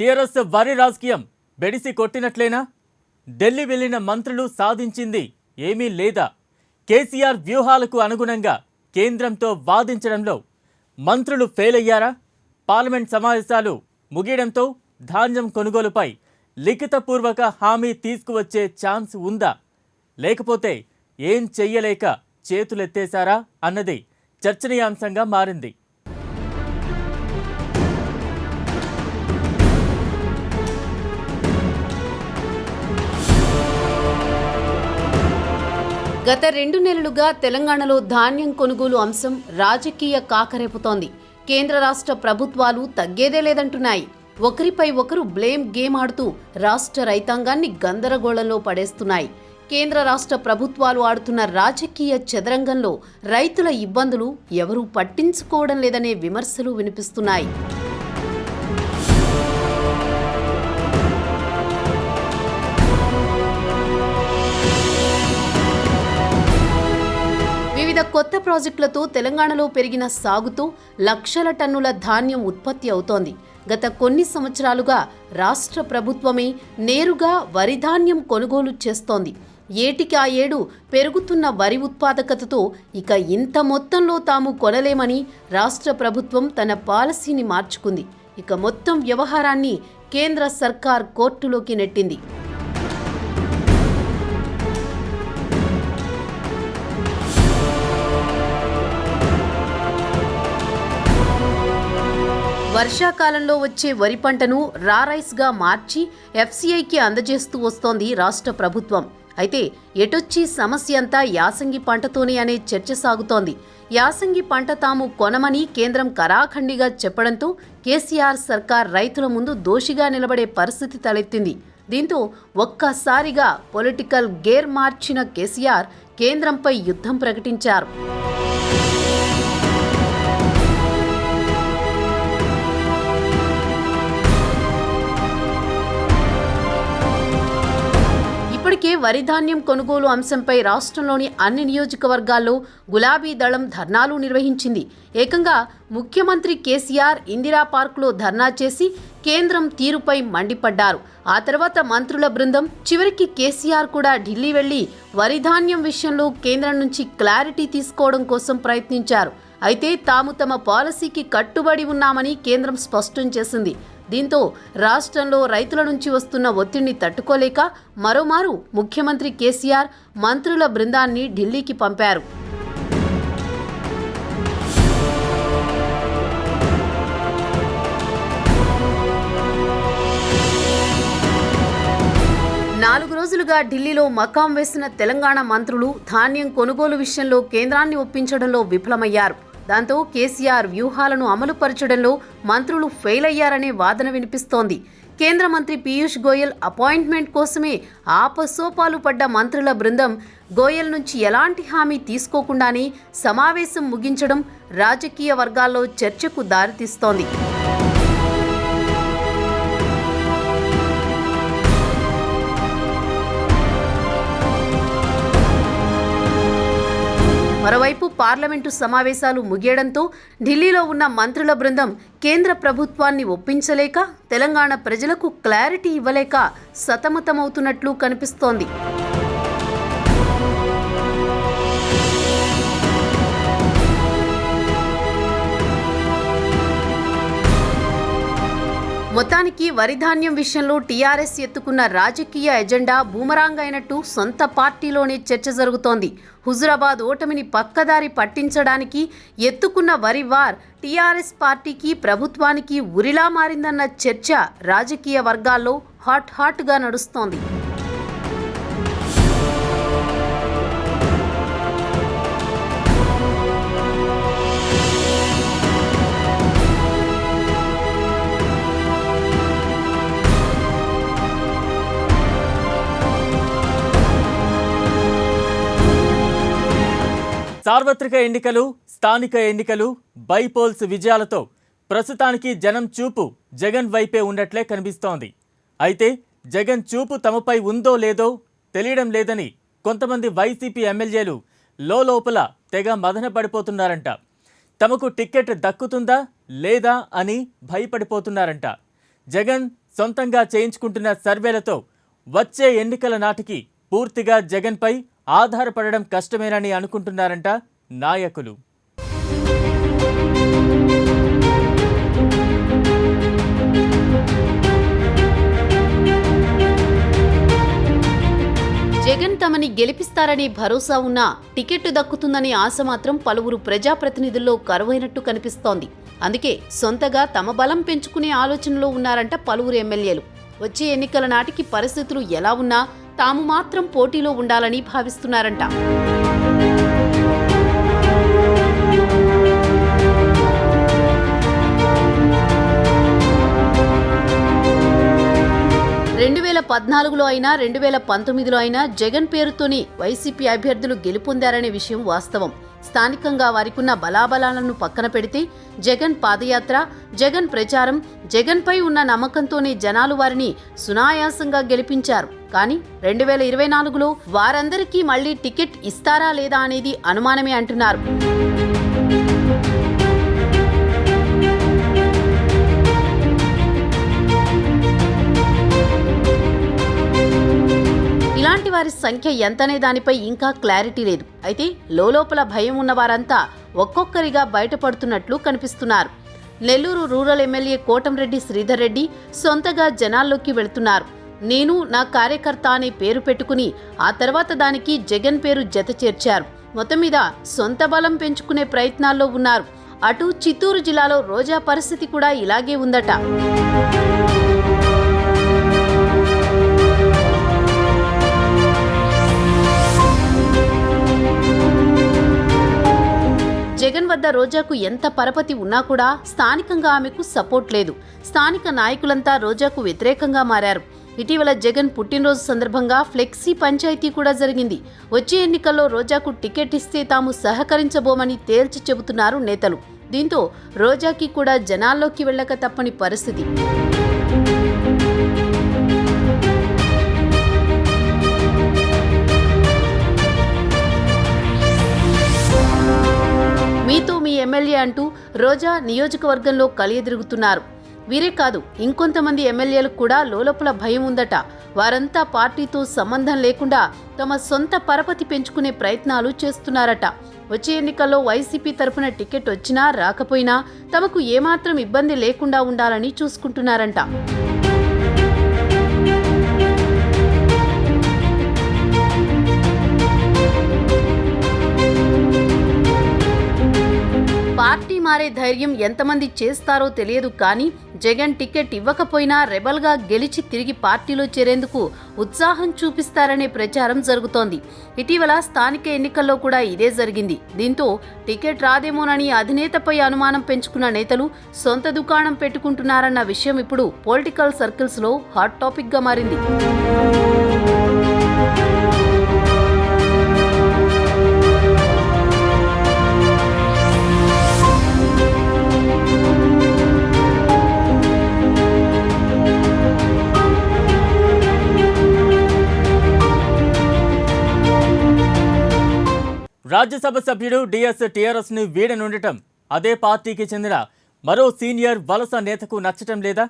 TRS వరి రాజకీయం బెడిసి కొట్టినట్లేనా? ఢిల్లీ వెళ్లిన మంత్రులు సాధించింది ఏమీ లేదా? కేసీఆర్ వ్యూహాలకు అనుగుణంగా కేంద్రంతో వాదించడంలో మంత్రులు ఫెయిల్ అయ్యారా? పార్లమెంట్ సమావేశాలు ముగియడంతో ధాన్యం కొనుగోలుపై లిఖితపూర్వక హామీ తీసుకువచ్చే ఛాన్స్ ఉందా? లేకపోతే ఏం చెయ్యలేక చేతులెత్తేశారా అన్నది చర్చనీయాంశంగా మారింది. గత 2 నెలలుగా తెలంగాణలో ధాన్యం కొనుగోలు అంశం రాజకీయ కాకరేపుతోంది. కేంద్ర రాష్ట్ర ప్రభుత్వాలు తగ్గేదే లేదంటున్నాయి. ఒకరిపై ఒకరు బ్లేమ్ గేమ్ ఆడుతూ రాష్ట్ర రైతాంగాన్ని గందరగోళంలో పడేస్తున్నాయి. కేంద్ర రాష్ట్ర ప్రభుత్వాలు ఆడుతున్న రాజకీయ చదరంగంలో రైతుల ఇబ్బందులు ఎవరూ పట్టించుకోవడం లేదనే విమర్శలు వినిపిస్తున్నాయి. వివిధ కొత్త ప్రాజెక్టులతో తెలంగాణలో పెరిగిన సాగుతో లక్షల టన్నుల ధాన్యం ఉత్పత్తి అవుతోంది. గత కొన్ని సంవత్సరాలుగా రాష్ట్ర ప్రభుత్వమే నేరుగా వరి ధాన్యం కొనుగోలు చేస్తోంది. ఏటికి ఆ ఏడు పెరుగుతున్న వరి ఉత్పాదకతతో ఇక ఇంత మొత్తంలో తాము కొనలేమని రాష్ట్ర ప్రభుత్వం తన పాలసీని మార్చుకుంది. ఇక మొత్తం వ్యవహారాన్ని కేంద్ర సర్కార్ కోర్టులోకి నెట్టింది. వర్షాకాలంలో వచ్చే వరి పంటను రా రైస్గా మార్చి ఎఫ్సీఐకి అందజేస్తూ వస్తోంది రాష్ట్ర ప్రభుత్వం. అయితే ఎటొచ్చి సమస్య అంతా యాసంగి పంటతోనే అనే చర్చ సాగుతోంది. యాసంగి పంట తాము కొనమని కేంద్రం కరాఖండిగా చెప్పడంతో కేసీఆర్ సర్కార్ రైతుల ముందు దోషిగా నిలబడే పరిస్థితి తలెత్తింది. దీంతో ఒక్కసారిగా పొలిటికల్ గేర్ మార్చిన కేసీఆర్ కేంద్రంపై యుద్ధం ప్రకటించారు. ఇప్పటికే వరి ధాన్యం కొనుగోలు అంశంపై రాష్ట్రంలోని అన్ని నియోజకవర్గాల్లో గులాబీ దళం ధర్నాలు నిర్వహించింది. ఏకంగా ముఖ్యమంత్రి కేసీఆర్ ఇందిరా పార్కులో ధర్నా చేసి కేంద్రం తీరుపై మండిపడ్డారు. ఆ తర్వాత మంత్రుల బృందం చివరికి కేసీఆర్ కూడా ఢిల్లీ వెళ్లి వరి ధాన్యం విషయంలో కేంద్రం నుంచి క్లారిటీ తీసుకోవడం కోసం ప్రయత్నించారు. అయితే తాము తమ పాలసీకి కట్టుబడి ఉన్నామని కేంద్రం స్పష్టం చేసింది. దీంతో రాష్ట్రంలో రైతుల నుంచి వస్తున్న ఒత్తిడిని తట్టుకోలేక మరోమారు ముఖ్యమంత్రి కేసీఆర్ మంత్రుల బృందాన్ని ఢిల్లీకి పంపారు. నాలుగు రోజులుగా ఢిల్లీలో మకాం వేసిన తెలంగాణ మంత్రులు ధాన్యం కొనుగోలు విషయంలో కేంద్రాన్ని ఒప్పించడంలో విఫలమయ్యారు. దాంతో కేసీఆర్ వ్యూహాలను అమలుపరచడంలో మంత్రులు ఫెయిల్ అయ్యారనే వాదన వినిపిస్తోంది. కేంద్ర మంత్రి పీయూష్ గోయల్ అపాయింట్మెంట్ కోసమే ఆపసోపాలు పడ్డ మంత్రుల బృందం గోయల్ నుంచి ఎలాంటి హామీ తీసుకోకుండానే సమావేశం ముగించడం రాజకీయ వర్గాల్లో చర్చకు దారితీస్తోంది. మరోవైపు పార్లమెంటు సమావేశాలు ముగియడంతో ఢిల్లీలో ఉన్న మంత్రుల బృందం కేంద్ర ప్రభుత్వాన్ని ఒప్పించలేక తెలంగాణ ప్రజలకు క్లారిటీ ఇవ్వలేక సతమతమవుతున్నట్లు కనిపిస్తోంది. మొత్తానికి వరి ధాన్యం విషయంలో టీఆర్ఎస్ ఎత్తుకున్న రాజకీయ ఎజెండా బూమరాంగ్ అయినట్టు సొంత పార్టీలోనే చర్చ జరుగుతోంది. హుజురాబాద్ ఓటమిని పక్కదారి పట్టించడానికి ఎత్తుకున్న వరి వార్ టీఆర్ఎస్ పార్టీకి ప్రభుత్వానికి ఉరిలా మారిందన్న చర్చ రాజకీయ వర్గాల్లో హాట్గా నడుస్తోంది. సార్వత్రిక ఎన్నికలు, స్థానిక ఎన్నికలు, బైపోల్స్ విజయాలతో ప్రస్తుతానికి జనం చూపు జగన్ వైపే ఉన్నట్లే కనిపిస్తోంది. అయితే జగన్ చూపు తమపై ఉందో లేదో తెలియడం లేదని కొంతమంది వైసీపీ ఎమ్మెల్యేలు లోపల తెగ మదన పడిపోతున్నారంట. తమకు టికెట్ దక్కుతుందా లేదా అని భయపడిపోతున్నారంట. జగన్ సొంతంగా చేయించుకుంటున్న సర్వేలతో వచ్చే ఎన్నికల నాటికి పూర్తిగా జగన్పై ఆధారపడడం కష్టమేనని అనుకుంటున్నారంట నాయకులు. జగన్ తమని గెలిపిస్తారనే భరోసా ఉన్నా టికెట్ దక్కుతుందనే ఆశ మాత్రం పలువురు ప్రజాప్రతినిధుల్లో కరువైనట్టు కనిపిస్తోంది. అందుకే సొంతగా తమ బలం పెంచుకునే ఆలోచనలో ఉన్నారంట పలువురు ఎమ్మెల్యేలు. వచ్చే ఎన్నికల నాటికి పరిస్థితులు ఎలా ఉన్నా తాము మాత్రం పోటీలో ఉండాలని భావిస్తున్నారంట. రెండు 2014లో అయినా 2019లో అయినా జగన్ పేరుతోనే వైసీపీ అభ్యర్థులు గెలుపొందారనే విషయం వాస్తవం. స్థానికంగా వారికున్న బలాబలాలను పక్కన పెడితే జగన్ పాదయాత్ర, జగన్ ప్రచారం, జగన్పై ఉన్న నమ్మకంతోనే జనాలు వారిని సునాయాసంగా గెలిపించారు. కానీ 2024లో వారందరికీ మళ్లీ టికెట్ ఇస్తారా లేదా అనేది అనుమానమే అంటున్నారు. ఇలాంటి వారి సంఖ్య ఎంతనే దానిపై ఇంకా క్లారిటీ లేదు. అయితే లోపల భయం ఉన్న వారంతా ఒక్కొక్కరిగా బయటపడుతున్నట్లు కనిపిస్తున్నారు. నెల్లూరు రూరల్ ఎమ్మెల్యే కోటంరెడ్డి శ్రీధర్ రెడ్డి సొంతగా జనాల్లోకి వెళుతున్నారు. నేను నా కార్యకర్త అనే పేరు పెట్టుకుని ఆ తర్వాత దానికి జగన్ పేరు జత చేర్చారు. మొత్తం మీద సొంత బలం పెంచుకునే ప్రయత్నాల్లో ఉన్నారు. అటు చిత్తూరు జిల్లాలో రోజా పరిస్థితి కూడా ఇలాగే ఉందట. జగన్ వద్ద రోజాకు ఎంత పరపతి ఉన్నా కూడా స్థానికంగా ఆమెకు సపోర్ట్ లేదు. స్థానిక నాయకులంతా రోజాకు వ్యతిరేకంగా మారారు. ఇటీవల జగన్ పుట్టినరోజు సందర్భంగా ఫ్లెక్సీ పంచాయతీ కూడా జరిగింది. వచ్చే ఎన్నికల్లో రోజాకు టికెట్ ఇస్తే తాము సహకరించబోమని తేల్చి చెబుతున్నారు నేతలు. దీంతో రోజాకి కూడా జనాల్లోకి వెళ్ళక తప్పని పరిస్థితి. మీతో మీ ఎమ్మెల్యే అంటూ రోజా నియోజకవర్గంలో కలియదిరుగుతున్నారు. వీరే కాదు, ఇంకొంతమంది ఎమ్మెల్యేలకు కూడా లోపల భయం ఉందట. వారంతా పార్టీతో సంబంధం లేకుండా తమ సొంత పరపతి పెంచుకునే ప్రయత్నాలు చేస్తున్నారట. వచ్చే ఎన్నికల్లో వైసీపీ తరపున టికెట్ వచ్చినా రాకపోయినా తమకు ఏమాత్రం ఇబ్బంది లేకుండా ఉండాలని చూసుకుంటున్నారంట. పార్టీ మారే ధైర్యం ఎంతమంది చేస్తారో తెలియదు. కానీ జగన్ టికెట్ ఇవ్వకపోయినా రెబల్గా గెలిచి తిరిగి పార్టీలో చేరేందుకు ఉత్సాహం చూపిస్తారనే ప్రచారం జరుగుతోంది. ఇటీవల స్థానిక ఎన్నికల్లో కూడా ఇదే జరిగింది. దీంతో టికెట్ రాదేమోనని అధినేతపై అనుమానం పెంచుకున్న నేతలు సొంత దుకాణం పెట్టుకుంటున్నారన్న విషయం ఇప్పుడు పొలిటికల్ సర్కిల్స్లో హాట్ టాపిక్గా మారింది. రాజ్యసభ సభ్యుడు డిఎస్ టీఆర్ఎస్ను వీడనుండటం అదే పార్టీకి చెందిన మరో సీనియర్ వలస నేతకు నచ్చటం లేదా?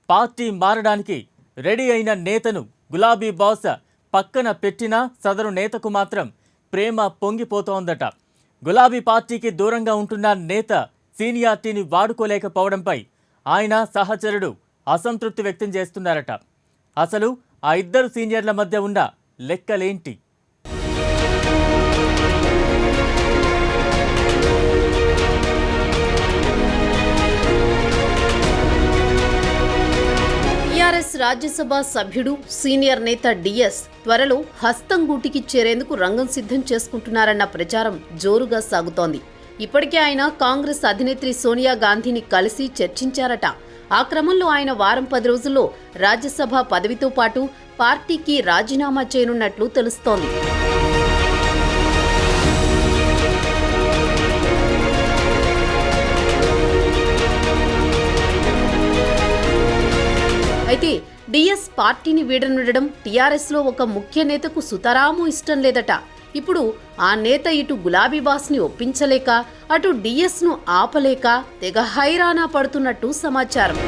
పార్టీ మారడానికి రెడీ అయిన నేతను గులాబీ బాస్ పక్కన పెట్టినా సదరు నేతకు మాత్రం ప్రేమ పొంగిపోతోందట. గులాబీ పార్టీకి దూరంగా ఉంటున్న నేత సీనియారిటీని వాడుకోలేకపోవడంపై ఆయన సహచరుడు అసంతృప్తి వ్యక్తం చేస్తున్నారట. అసలు ఆ ఇద్దరు సీనియర్ల మధ్య ఉన్న లెక్కలేంటి? టీఆర్ఎస్ రాజ్యసభ సభ్యుడు సీనియర్ నేత డిఎస్ త్వరలో హస్తం గూటికి చేరేందుకు రంగం సిద్ధం చేసుకుంటున్నారన్న ప్రచారం జోరుగా సాగుతోంది. ఇప్పటికే ఆయన కాంగ్రెస్ అధినేత్రి సోనియా గాంధీని కలిసి చర్చించారట. ఆ క్రమంలో ఆయన వారం 10 రోజుల్లో రాజ్యసభ పదవితో పాటు పార్టీకి రాజీనామా చేయనున్నట్లు తెలుస్తోంది. అయితే డిఎస్ పార్టీని వీడనుండడం టీఆర్ఎస్లో ఒక ముఖ్య నేతకు సుతరాము ఇష్టం లేదట. ఇప్పుడు ఆ నేత ఇటు గులాబీ బాస్ని ఒప్పించలేక అటు డిఎస్ను ఆపలేక తెగ హైరానా పడుతున్నట్టు సమాచారం.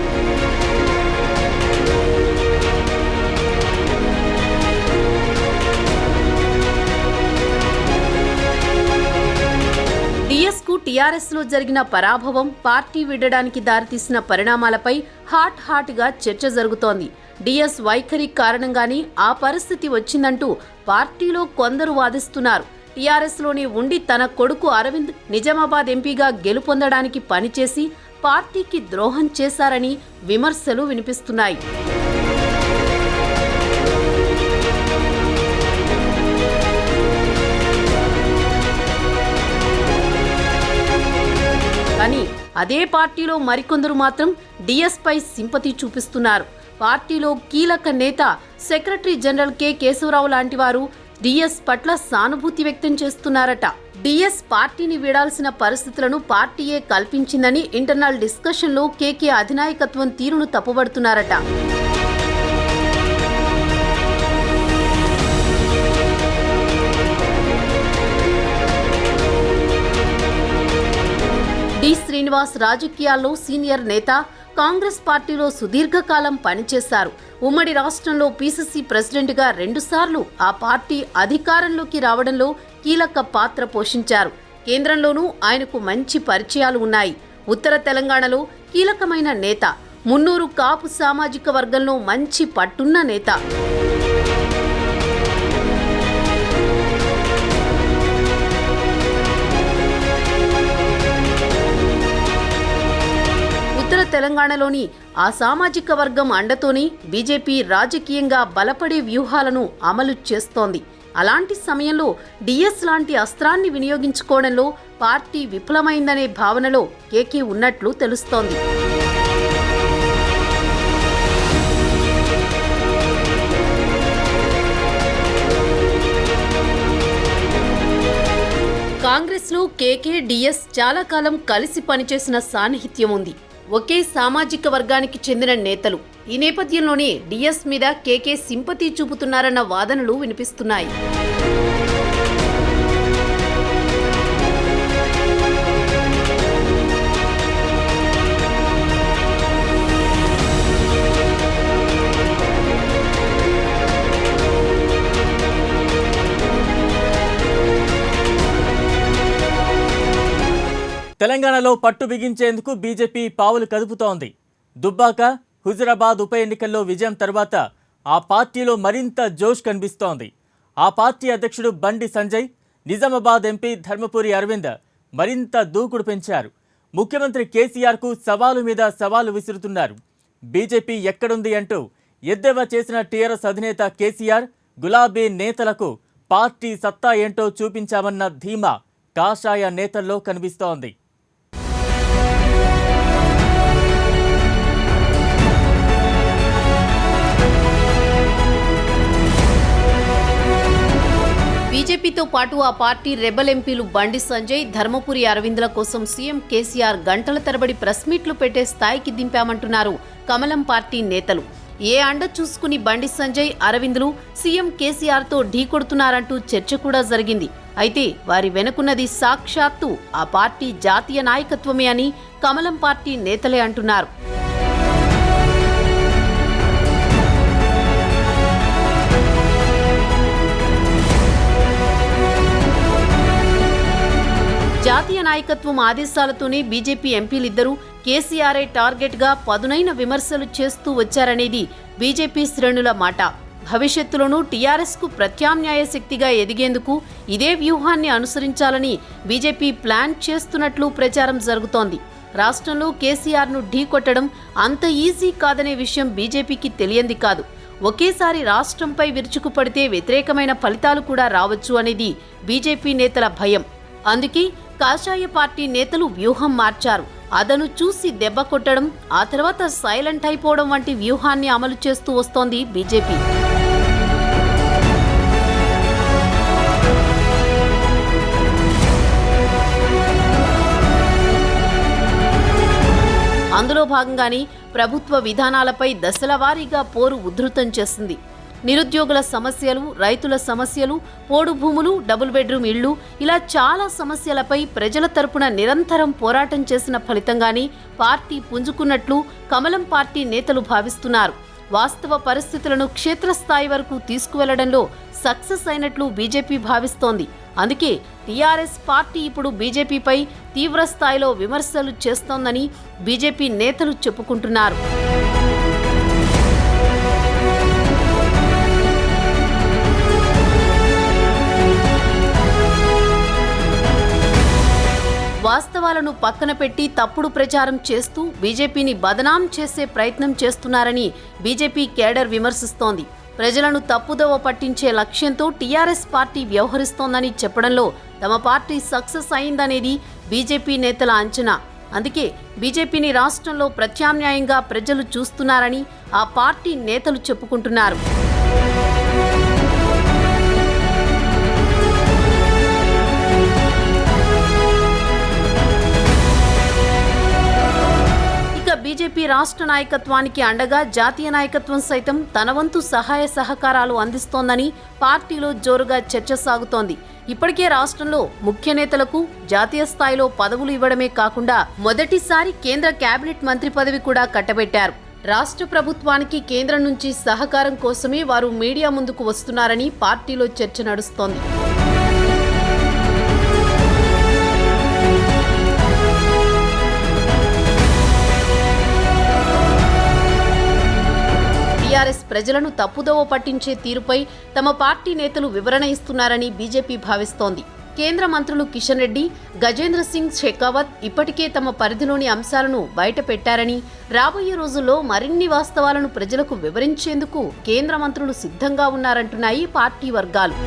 టీఆర్ఎస్లో జరిగిన పరాభవం పార్టీ వీడడానికి దారితీసిన పరిణామాలపై హాట్గా చర్చ జరుగుతోంది. డిఎస్ వైఖరి కారణంగానే ఆ పరిస్థితి వచ్చిందంటూ పార్టీలో కొందరు వాదిస్తున్నారు. టీఆర్ఎస్లోనే ఉండి తన కొడుకు అరవింద్ నిజామాబాద్ ఎంపీగా గెలుపొందడానికి పనిచేసి పార్టీకి ద్రోహం చేశారని విమర్శలు వినిపిస్తున్నాయి. కానీ అదే పార్టీలో మరికొందరు మాత్రం డిఎస్ పై సింపతి చూపిస్తున్నారు. పార్టీలో కీలక నేత సెక్రటరీ జనరల్ కె కేశవరావు లాంటి వారు డిఎస్ పట్ల సానుభూతి వ్యక్తం చేస్తున్నారట. డిఎస్ పార్టీని వీడాల్సిన పరిస్థితులను పార్టీయే కల్పించిందని ఇంటర్నల్ డిస్కషన్లో కేకే అధినాయకత్వం తీరును తప్పుబడుతున్నారట. డి శ్రీనివాస్ రాజకీయాల్లో సీనియర్ నేత, కాంగ్రెస్ పార్టీలో సుదీర్ఘకాలం పనిచేశారు. ఉమ్మడి రాష్ట్రంలో పీసీసీ ప్రెసిడెంట్గా 2 సార్లు ఆ పార్టీ అధికారంలోకి రావడంలో కీలక పాత్ర పోషించారు. కేంద్రంలోనూ ఆయనకు మంచి పరిచయాలు ఉన్నాయి. ఉత్తర తెలంగాణలో కీలకమైన నేత, మున్నూరు కాపు సామాజిక వర్గంలో మంచి పట్టున్న నేత. ఉత్తర తెలంగాణలోని ఆ సామాజిక వర్గం అండతోనే బీజేపీ రాజకీయంగా బలపడే వ్యూహాలను అమలు చేస్తోంది. అలాంటి సమయంలో డిఎస్ లాంటి అస్త్రాన్ని వినియోగించుకోవడంలో పార్టీ విఫలమైందనే భావనలో కేకే ఉన్నట్లు తెలుస్తోంది. కాంగ్రెస్లో కేకే డిఎస్ చాలా కాలం కలిసి పనిచేసిన సాన్నిహిత్యం ఉంది. ఒకే సామాజిక వర్గానికి చెందిన నేతలు. ఈ నేపథ్యంలోనే డిఎస్ మీద కేకే సింపతి చూపుతున్నారన్న వాదనలు వినిపిస్తున్నాయి. తెలంగాణలో పట్టు బిగించేందుకు బీజేపీ పావులు కదుపుతోంది. దుబ్బాక, హుజురాబాద్ ఉప ఎన్నికల్లో విజయం తర్వాత ఆ పార్టీలో మరింత జోష్ కనిపిస్తోంది. ఆ పార్టీ అధ్యక్షుడు బండి సంజయ్, నిజామాబాద్ ఎంపీ ధర్మపురి అరవింద్ మరింత దూకుడు పెంచారు. ముఖ్యమంత్రి కేసీఆర్కు సవాలు మీద సవాలు విసురుతున్నారు. బీజేపీ ఎక్కడుంది అంటూ ఎద్దేవా చేసిన టీఆర్ఎస్ అధినేత కేసీఆర్, గులాబీ నేతలకు పార్టీ సత్తా ఏంటో చూపించామన్న ధీమా కాషాయ నేతల్లో కనిపిస్తోంది. బీజేపీతో పాటు ఆ పార్టీ రెబల్ ఎంపీలు బండి సంజయ్, ధర్మపురి అరవింద్ల కోసం సీఎం కేసీఆర్ గంటల తరబడి ప్రెస్ మీట్లు పెట్టే స్థాయికి దింపామంటున్నారు కమలం పార్టీ నేతలు. ఏ అండ చూసుకుని బండి సంజయ్, అరవింద్లు సీఎం కేసీఆర్తో ఢీకొడుతున్నారంటూ చర్చ కూడా జరిగింది. అయితే వారి వెనుకున్నది సాక్షాత్తు ఆ పార్టీ జాతీయ నాయకత్వమే అని కమలం పార్టీ నేతలే అంటున్నారు. జాతీయ నాయకత్వం ఆదేశాలతోనే బీజేపీ ఎంపీలిద్దరూ కేసీఆర్ఏ టార్గెట్గా పదునైన విమర్శలు చేస్తూ వచ్చారనేది బీజేపీ శ్రేణుల మాట. భవిష్యత్తులోనూ టీఆర్ఎస్కు ప్రత్యామ్నాయ శక్తిగా ఎదిగేందుకు ఇదే వ్యూహాన్ని అనుసరించాలని బీజేపీ ప్లాన్ చేస్తున్నట్లు ప్రచారం జరుగుతోంది. రాష్ట్రంలో కేసీఆర్ను ఢీకొట్టడం అంత ఈజీ కాదనే విషయం బీజేపీకి తెలియంది కాదు. ఒకేసారి రాష్ట్రంపై విరుచుకుపడితే వ్యతిరేకమైన ఫలితాలు కూడా రావచ్చు అనేది బీజేపీ నేతల భయం. అందుకే కాషాయ పార్టీ నేతలు వ్యూహం మార్చారు. అదను చూసి దెబ్బ కొట్టడం, ఆ తర్వాత సైలెంట్ అయిపోవడం వంటి వ్యూహాన్ని అమలు చేస్తూ వస్తోంది బీజేపీ. అందులో భాగంగానే ప్రభుత్వ విధానాలపై దశలవారీగా పోరు ఉధృతం చేసింది. నిరుద్యోగుల సమస్యలు, రైతుల సమస్యలు, పోడు భూములు, డబుల్ బెడ్రూమ్ ఇళ్లు, ఇలా చాలా సమస్యలపై ప్రజల తరపున నిరంతరం పోరాటం చేసిన ఫలితంగానే పార్టీ పుంజుకున్నట్లు కమలం పార్టీ నేతలు భావిస్తున్నారు. వాస్తవ పరిస్థితులను క్షేత్రస్థాయి వరకు తీసుకువెళ్లడంలో సక్సెస్ అయినట్లు బీజేపీ భావిస్తోంది. అందుకే టీఆర్ఎస్ పార్టీ ఇప్పుడు బీజేపీపై తీవ్ర స్థాయిలో విమర్శలు చేస్తోందని బీజేపీ నేతలు చెప్పుకుంటున్నారు. వాస్తవాలను పక్కన పెట్టి తప్పుడు ప్రచారం చేస్తూ బీజేపీని బదనాం చేసే ప్రయత్నం చేస్తున్నారని బీజేపీ కేడర్ విమర్శిస్తోంది. ప్రజలను తప్పుదోవ పట్టించే లక్ష్యంతో టీఆర్ఎస్ పార్టీ వ్యవహరిస్తోందని చెప్పడంలో తమ పార్టీ సక్సెస్ అయిందనేది బీజేపీ నేతల అంచనా. అందుకే బీజేపీని రాష్ట్రంలో ప్రత్యామ్నాయంగా ప్రజలు చూస్తున్నారని ఆ పార్టీ నేతలు చెప్పుకుంటున్నారు. బీజేపీ రాష్ట్ర నాయకత్వానికి అండగా జాతీయ నాయకత్వం సైతం తన వంతు సహాయ సహకారాలు అందిస్తోందని పార్టీలో జోరుగా చర్చ సాగుతోంది. ఇప్పటికే రాష్ట్రంలో ముఖ్య నేతలకు జాతీయ స్థాయిలో పదవులు ఇవ్వడమే కాకుండా మొదటిసారి కేంద్ర కేబినెట్ మంత్రి పదవి కూడా కట్టబెట్టారు. రాష్ట్ర ప్రభుత్వానికి కేంద్రం నుంచి సహకారం కోసమే వారు మీడియా ముందుకు వస్తున్నారని పార్టీలో చర్చ నడుస్తోంది. టీఆర్ఎస్ ప్రజలను తప్పుదోవ పట్టించే తీరుపై తమ పార్టీ నేతలు వివరణ ఇస్తున్నారని బీజేపీ భావిస్తోంది. కేంద్ర మంత్రులు కిషన్ రెడ్డి, గజేంద్ర సింగ్ షెకావత్ ఇప్పటికే తమ పరిధిలోని అంశాలను బయట పెట్టారని, రాబోయే రోజుల్లో మరిన్ని వాస్తవాలను ప్రజలకు వివరించేందుకు కేంద్ర మంత్రులు సిద్ధంగా ఉన్నారంటున్నాయి పార్టీ వర్గాలు.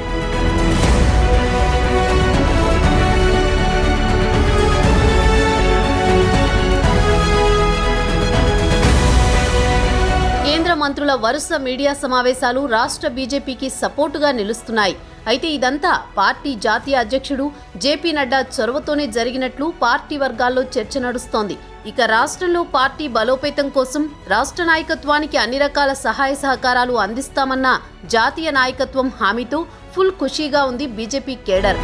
కేంద్ర మంత్రుల వరుస మీడియా సమావేశాలు రాష్ట్ర బీజేపీకి సపోర్టుగా నిలుస్తున్నాయి. అయితే ఇదంతా పార్టీ జాతీయ అధ్యక్షుడు జేపీ నడ్డా చొరవతోనే జరిగినట్లు పార్టీ వర్గాల్లో చర్చ నడుస్తోంది. ఇక రాష్ట్రంలో పార్టీ బలోపేతం కోసం రాష్ట్ర నాయకత్వానికి అన్ని రకాల సహాయ సహకారాలు అందిస్తామన్న జాతీయ నాయకత్వం హామీతో ఫుల్ ఖుషీగా ఉంది బీజేపీ కేడర్.